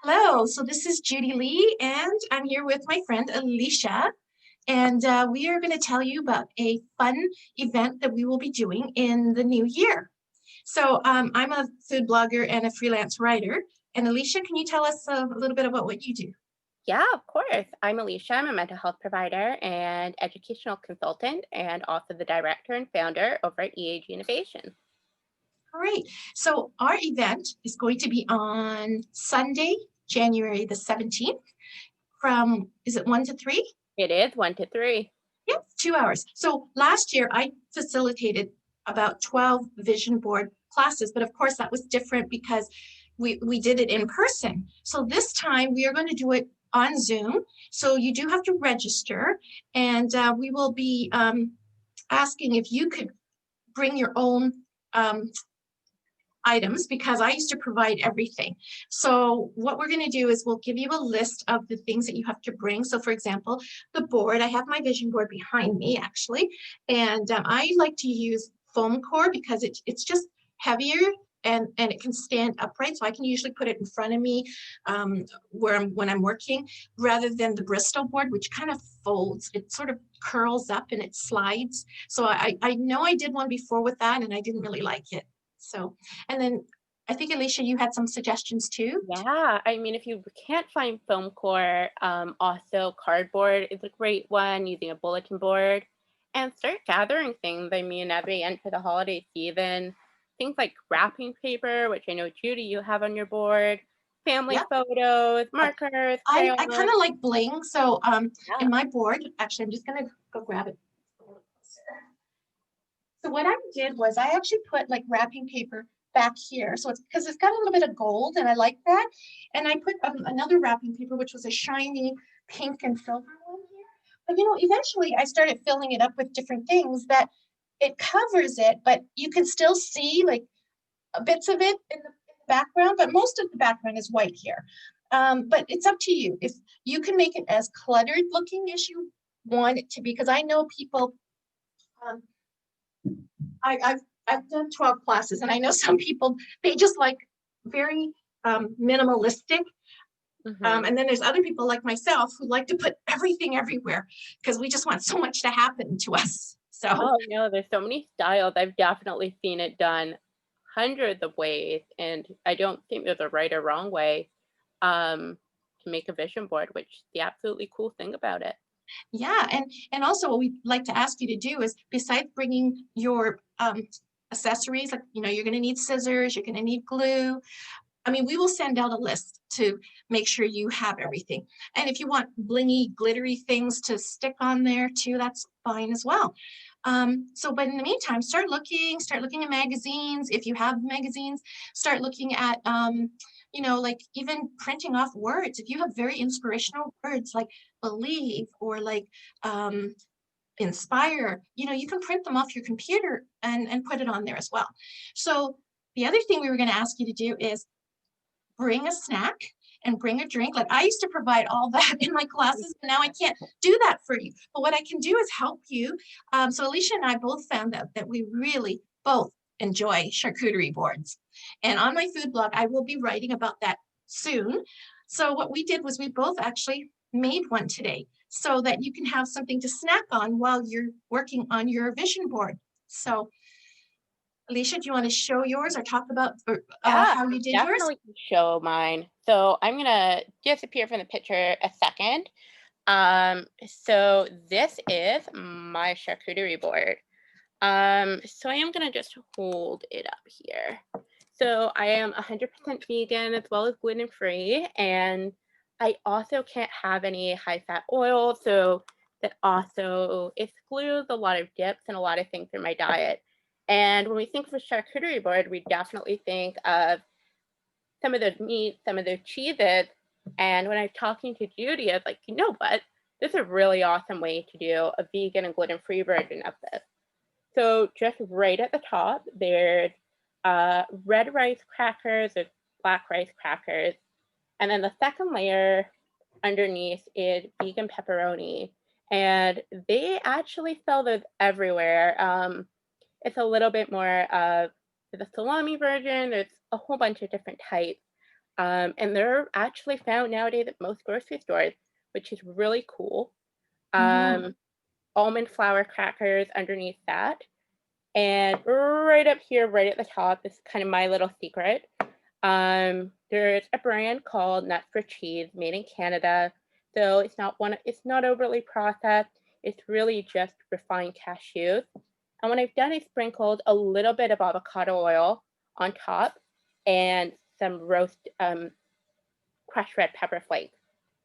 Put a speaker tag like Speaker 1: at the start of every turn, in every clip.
Speaker 1: Hello, so this is Judy Lee, and I'm here with my friend Alicia, and we are going to tell you about a fun event that we will be doing in the new year. So I'm a food blogger and a freelance writer, and Alicia, can you tell us a little bit about what you do?
Speaker 2: Yeah, of course. I'm Elisha. I'm a mental health provider and educational consultant, and also the director and founder over at EAG Innovation.
Speaker 1: Great. So our event is going to be on Sunday, January the 17th, from, is it 1 to 3?
Speaker 2: It is 1 to 3.
Speaker 1: Yep, 2 hours. So last year I facilitated about 12 vision board classes, but of course that was different because we did it in person. So this time we are going to do it on Zoom. So you do have to register, and we will be asking if you could bring your own um, items because I used to provide everything. So what we're going to do is we'll give you a list of the things that you have to bring. So for example, the board, I have my vision board behind me actually, and I like to use foam core because it's just heavier and it can stand upright. So I can usually put it in front of me when I'm working rather than the Bristol board, which kind of folds. It sort of curls up and it slides. So I know I did one before with that and I didn't really like it. So, and then I think Alicia, you had some suggestions too.
Speaker 2: Yeah, I mean, if you can't find foam core, also cardboard is a great one, using a bulletin board, and start gathering things. I mean, as we enter the holiday season, things like wrapping paper, which I know, Judy, you have on your board, family
Speaker 1: Yeah,
Speaker 2: photos,
Speaker 1: I
Speaker 2: markers,
Speaker 1: I kind
Speaker 2: crayons.
Speaker 1: of like bling. So in
Speaker 2: Yeah.
Speaker 1: my board, actually, I'm just gonna go grab it. So what I did was I actually put like wrapping paper back here. So it's because it's got a little bit of gold and I like that. And I put another wrapping paper, which was a shiny pink and silver one here. But eventually I started filling it up with different things that it covers it, but you can still see like bits of it in the background, but most of the background is white here. But it's up to you. If you can make it as cluttered looking as you want it to be, because I know people, um, I've done 12 classes and I know some people, they just like very minimalistic.
Speaker 2: Hmm.
Speaker 1: And then there's other people like myself who like to put everything everywhere because we just want so much to happen to us. So
Speaker 2: Oh, no, there's so many styles. I've definitely seen it done hundreds of ways, and I don't think there's a right or wrong way to make a vision board, which is the absolutely cool thing about it.
Speaker 1: yeah, and also what we'd like to ask you to do is besides bringing your accessories, like you're going to need scissors, you're going to need glue. I mean, we will send out a list to make sure you have everything. And if you want blingy, glittery things to stick on there too, that's fine as well. But in the meantime, start looking at magazines. If you have magazines, start looking at, like even printing off words. If you have very inspirational words like believe or like um, inspire, you can print them off your computer and put it on there as well. So the other thing we were going to ask you to do is bring a snack and bring a drink. Like I used to provide all that in my classes, but now I can't do that for you. But what I can do is help you. So Alicia and I both found out that we really both enjoy charcuterie boards. And on my food blog, I will be writing about that soon. So what we did was we both actually made one today so that you can have something to snack on while you're working on your vision board. So Alicia, do you want to show yours or talk about
Speaker 2: Yeah,
Speaker 1: how
Speaker 2: I
Speaker 1: you did yours?
Speaker 2: definitely can show mine. So I'm gonna disappear from the picture a second. So this is my charcuterie board. So I am gonna just hold it up here. So I am 100% vegan as well as gluten free, and I also can't have any high fat oil. So that also excludes a lot of dips and a lot of things from my diet. And when we think of a charcuterie board, we definitely think of some of those meats, some of those cheeses. And when I'm talking to Judy, I was like, you know what? This is a really awesome way to do a vegan and gluten free version of this. So just right at the top, there's red rice crackers, there's black rice crackers, and then the second layer underneath is vegan pepperoni. And they actually sell those everywhere. It's a little bit more of the salami version. There's a whole bunch of different types. And they're actually found nowadays at most grocery stores, which is really cool.
Speaker 1: Mhm.
Speaker 2: Um, Almond flour crackers underneath that. And right up here, right at the top, this is kind of my little secret. There's a brand called Nuts for Cheese made in Canada. So it's not overly processed. It's really just refined cashews. And what I've done is sprinkled a little bit of avocado oil on top and some crushed red pepper flakes.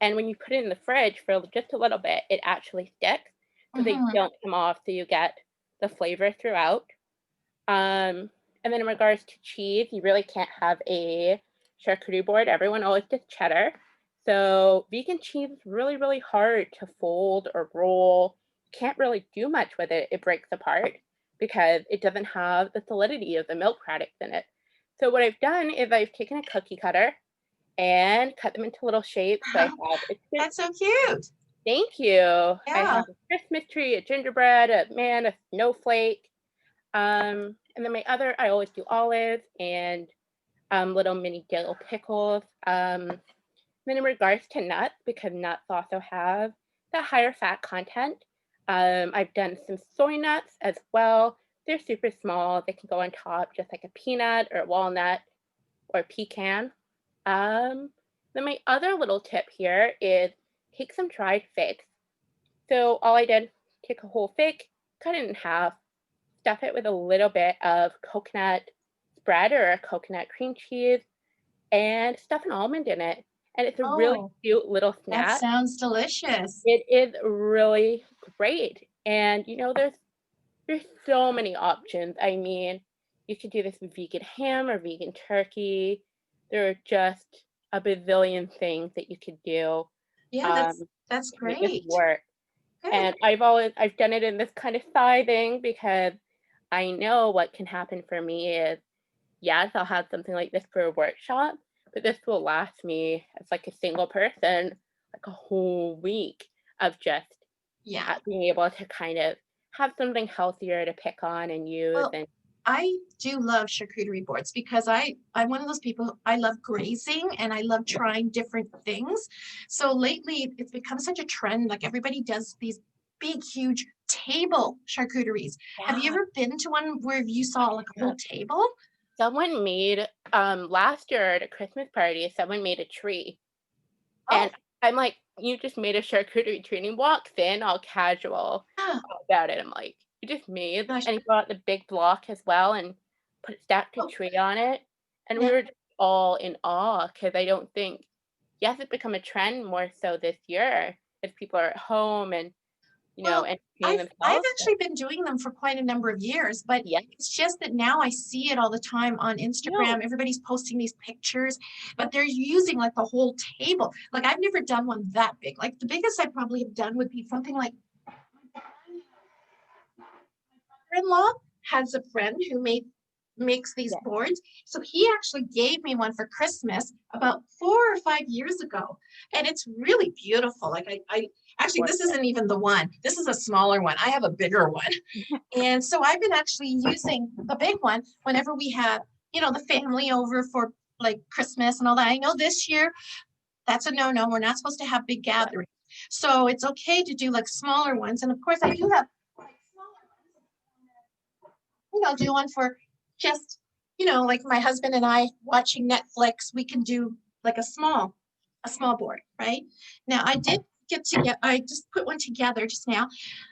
Speaker 2: And when you put it in the fridge for just a little bit, it actually sticks. So they
Speaker 1: Mhm.
Speaker 2: don't come off, so you get the flavor throughout. Um, and then in regards to cheese, you really can't have a charcuterie board. Everyone always gets cheddar. So vegan cheese is really, really hard to fold or roll. Can't really do much with it. It breaks apart because it doesn't have the solidity of the milk products in it. So what I've done is I've taken a cookie cutter and cut them into little shapes. So I have a
Speaker 1: That's so cute.
Speaker 2: thank you. I
Speaker 1: Yeah.
Speaker 2: have a Christmas tree, a gingerbread, a man, a snowflake. And then my other, I always do olives and little mini dill pickles. Then in regards to nuts, because nuts also have the higher fat content, I've done some soy nuts as well. They're super small. They can go on top just like a peanut or a walnut or pecan. Um, then my other little tip here is take some dried figs. So all I did, take a whole fig, cut it in half, stuff it with a little bit of coconut spread or a coconut cream cheese, and stuff an almond in it. And it's a really
Speaker 1: Oh,
Speaker 2: cute little
Speaker 1: that
Speaker 2: snack.
Speaker 1: sounds delicious.
Speaker 2: It is really great. And there's so many options. I mean, you could do this with vegan ham or vegan turkey. There are just a bazillion things that you could do
Speaker 1: Yeah,
Speaker 2: um,
Speaker 1: that's
Speaker 2: to make this
Speaker 1: great.
Speaker 2: work.
Speaker 1: Good.
Speaker 2: And I've done it in this kind of sizing because I know what can happen for me is, yes, I'll have something like this for a workshop, but this will last me as like a single person, like a whole week of just
Speaker 1: Yeah.
Speaker 2: being able to kind of have something healthier to pick on and use.
Speaker 1: Well,
Speaker 2: And
Speaker 1: I do love charcuterie boards because I'm one of those people, I love grazing and I love trying different things. So lately it's become such a trend. Like everybody does these big, huge table charcuteries. Have you
Speaker 2: yeah,
Speaker 1: ever been to one where you saw like a
Speaker 2: yeah.
Speaker 1: whole table?
Speaker 2: Someone made last year at a Christmas party, someone made a tree.
Speaker 1: Oh,
Speaker 2: And I'm like, "You just made a charcuterie tree," and he walks in all casual
Speaker 1: yeah.
Speaker 2: about it. I'm like, "You just made,"
Speaker 1: Gosh.
Speaker 2: and he brought the big block as well and stacked a
Speaker 1: Oh,
Speaker 2: tree on it, and we
Speaker 1: yeah.
Speaker 2: were just all in awe because I don't think, yes, it's become a trend more so this year as people are at home and,
Speaker 1: Well,
Speaker 2: entertaining
Speaker 1: I've
Speaker 2: themselves, but
Speaker 1: actually been doing them for quite a number of years, but
Speaker 2: yeah,
Speaker 1: it's just that now I see it all the time on
Speaker 2: no,
Speaker 1: Instagram. Everybody's posting these pictures, but they're using like the whole table. Like I've never done one that big. Like the biggest I probably have done would be something like in-law has a friend who makes these
Speaker 2: yeah,
Speaker 1: boards. So he actually gave me one for Christmas about 4 or 5 years ago. And it's really beautiful. Like I actually this
Speaker 2: gorgeous.
Speaker 1: isn't even the one. This is a smaller one. I have a bigger one. And so I've been actually using the big one whenever we have, the family over for like Christmas and all that. I know this year that's a no-no. We're not supposed to have big
Speaker 2: Yeah,
Speaker 1: gatherings. So it's okay to do like smaller ones. And of course I do have like smaller ones. Do one for just, like my husband and I watching Netflix, we can do like a small board, right? Now I did get together, I just put one together just now.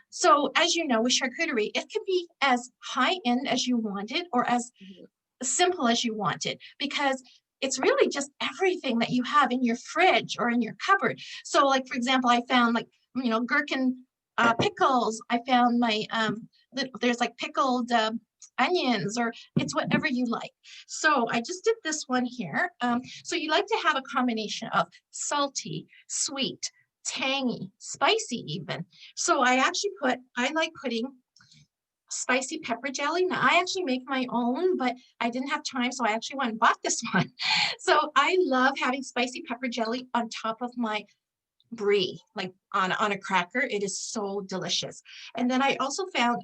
Speaker 1: So as you know, with charcuterie, it can be as high end as you want it or as
Speaker 2: mhm,
Speaker 1: simple as you want it because it's really just everything that you have in your fridge or in your cupboard. So like, for example, I found like, gherkin pickles. I found there's like pickled onions or it's whatever you like. So I just did this one here. So you like to have a combination of salty, sweet, tangy, spicy even. So I like putting spicy pepper jelly. Now I actually make my own, but I didn't have time, so I actually went and bought this one. So I love having spicy pepper jelly on top of my brie, like on a cracker. It is so delicious. And then I also found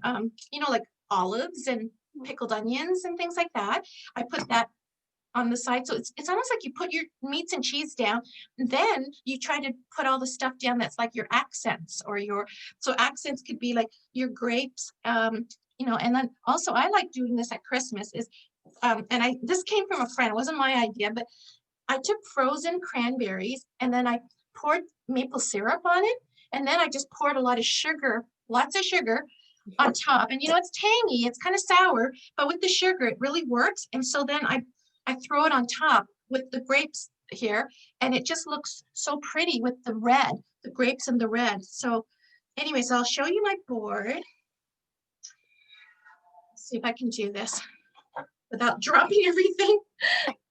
Speaker 1: like olives and
Speaker 2: mhm,
Speaker 1: pickled onions and things like that. I put that on the side. So it's almost like you put your meats and cheese down, and then you try to put all the stuff down that's like your accents or so accents could be like your grapes, you know, and then also I like doing this at Christmas is, and this came from a friend, it wasn't my idea, but I took frozen cranberries and then I poured maple syrup on it. And then I just poured a lot of sugar, lots of sugar on top. And you know, it's tangy, it's kind of sour, but with the sugar, it really works. And so then I throw it on top with the grapes here, and it just looks so pretty with the red, the grapes and the red. So anyways, I'll show you my board. Let's see if I can do this without dropping everything.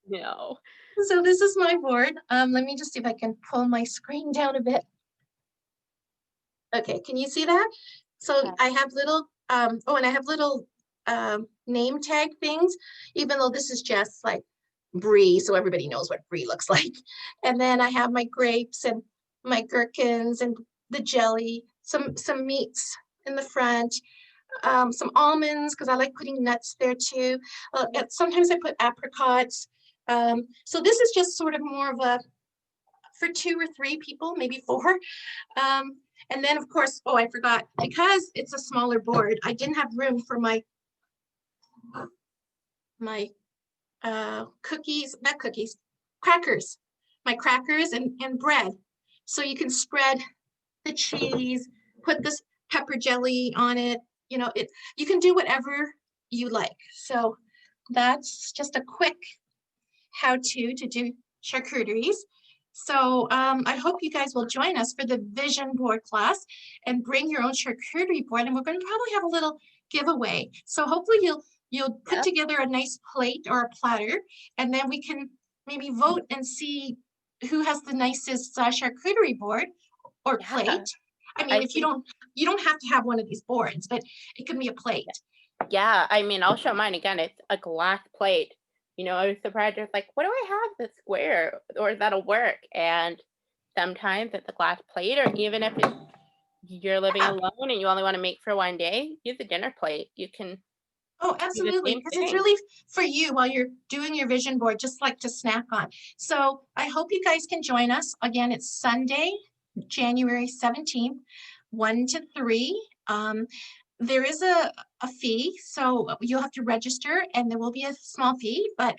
Speaker 2: No.
Speaker 1: So this is my board. Let me just see if I can pull my screen down a bit. Okay, can you see that? So I have little, and I have little name tag things, even though this is just like brie, so everybody knows what brie looks like. And then I have my grapes and my gherkins and the jelly, some meats in the front, some almonds, because I like putting nuts there too. Sometimes I put apricots. So this is just sort of more of a, for 2 or 3 people, maybe 4. And then of course, oh, I forgot, because it's a smaller board, I didn't have room for my cookies, not cookies, crackers, my crackers and bread. So you can spread the cheese, put this pepper jelly on it, you know, you can do whatever you like. So that's just a quick how-to to do charcuteries. So I hope you guys will join us for the Vision Board class and bring your own charcuterie board. And we're going to probably have a little giveaway. So hopefully you'll put together a nice plate or a platter, and then we can maybe vote and see who has the nicest charcuterie board or plate. I mean, if you don't have to have one of these boards, but it can be a plate.
Speaker 2: Yeah, I mean, I'll show mine again. It's a glass plate. You know, I was surprised. I was like, what do I have that's square or that'll work? And sometimes it's a glass plate, or even if you're living alone and you only want to make for one day, use a dinner plate. You can.
Speaker 1: Oh, absolutely, because it's really for you while you're doing your vision board, just like to snack on. So I hope you guys can join us. Again, it's Sunday, January 17th, 1 to 3. There is a fee, so you'll have to register and there will be a small fee. But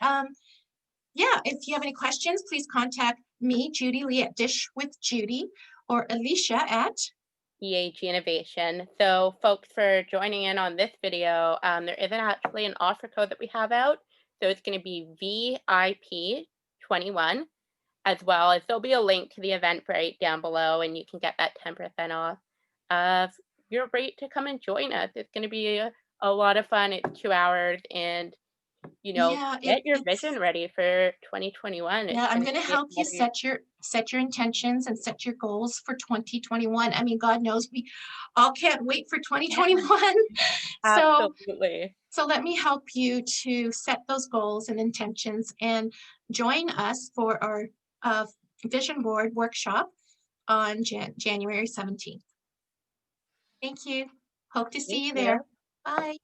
Speaker 1: yeah, if you have any questions, please contact me, Judy Lee at Dish with Judy, or Elisha at
Speaker 2: EAG Innovation. So folks, for joining in on this video, there isn't actually an offer code that we have out. So it's going to be VIP21, as well as there'll be a link to the Eventbrite down below, and you can get that 10% off of your rate to come and join us. It's going to be a lot of fun. It's 2 hours, and you know, get your vision ready for 2021.
Speaker 1: Yeah, I'm going to help you set your intentions and set your goals for 2021. I mean, God knows we all can't wait for 2021.
Speaker 2: Absolutely.
Speaker 1: So let me help you to set those goals and intentions and join us for our vision board workshop on January 17th. Thank you. Hope to see you there. Bye.